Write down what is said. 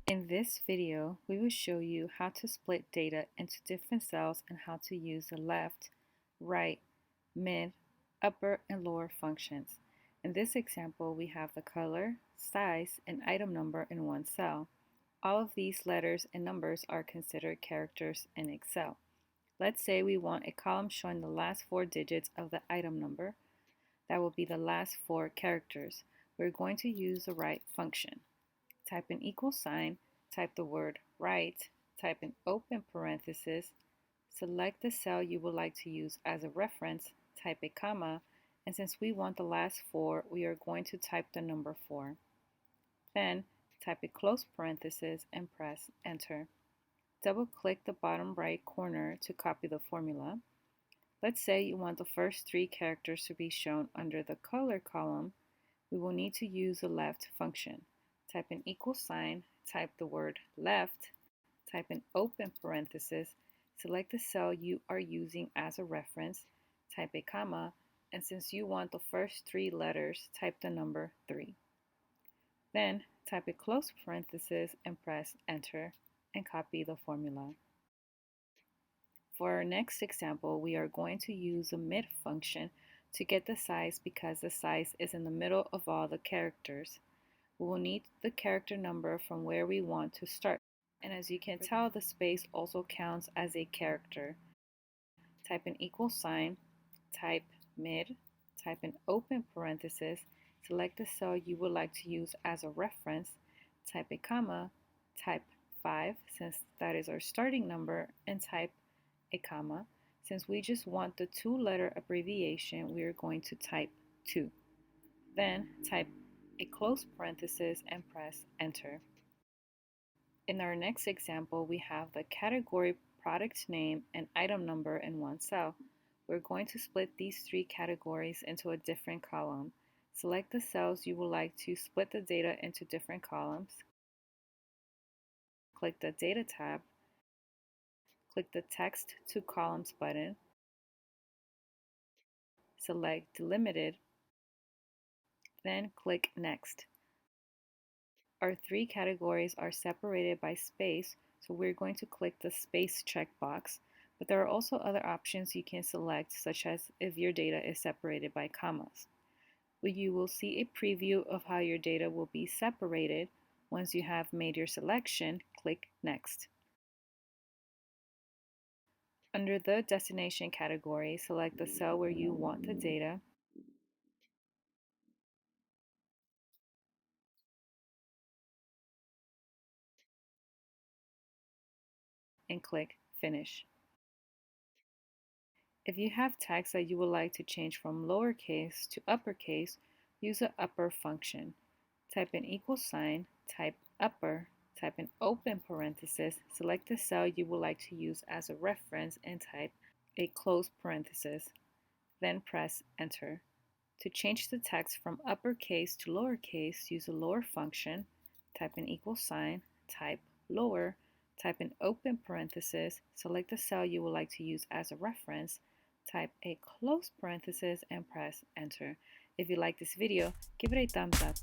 In this video, we will show you how to split data into different cells and how to use the left, right, mid, upper, and lower functions. In this example, we have the color, size, and item number in one cell. All of these letters and numbers are considered characters in Excel. Let's say we want a column showing the last four digits of the item number. That will be the last four characters. We're going to use the right function. Type an equal sign, type the word right, type an open parenthesis, select the cell you would like to use as a reference, type a comma, and since we want the last four, we are going to type the number 4. Then type a close parenthesis and press enter. Double-click the bottom right corner to copy the formula. Let's say you want the first 3 characters to be shown under the color column. We will need to use the left function. Type an equal sign, type the word left, type an open parenthesis, select the cell you are using as a reference, type a comma, and since you want the first 3 letters, type the number 3. Then type a close parenthesis and press enter and copy the formula. For our next example, we are going to use the mid function to get the size because the size is in the middle of all the characters. We will need the character number from where we want to start. And as you can tell, the space also counts as a character. Type an equal sign, type mid, type an open parenthesis, select the cell you would like to use as a reference, type a comma, type 5 since that is our starting number, and type a comma. Since we just want the 2-letter abbreviation, we are going to type 2. Then type a close parenthesis and press enter. In our next example, we have the category, product name, and item number in one cell. We're going to split these 3 categories into a different column. Select the cells you would like to split the data into different columns. Click the Data tab. Click the Text to Columns button. Select Delimited. Then click Next. Our 3 categories are separated by space, so we're going to click the space checkbox, but there are also other options you can select, such as if your data is separated by commas. You will see a preview of how your data will be separated. Once you have made your selection, click Next. Under the Destination category, select the cell where you want the data. And click Finish. If you have text that you would like to change from lowercase to uppercase, use the upper function. Type an equal sign, type upper, type an open parenthesis, select the cell you would like to use as a reference, and type a close parenthesis. Then press enter. To change the text from uppercase to lowercase, use the lower function. Type an equal sign, type lower, type an open parenthesis, select the cell you would like to use as a reference, type a close parenthesis, and press enter. If you like this video, give it a thumbs up.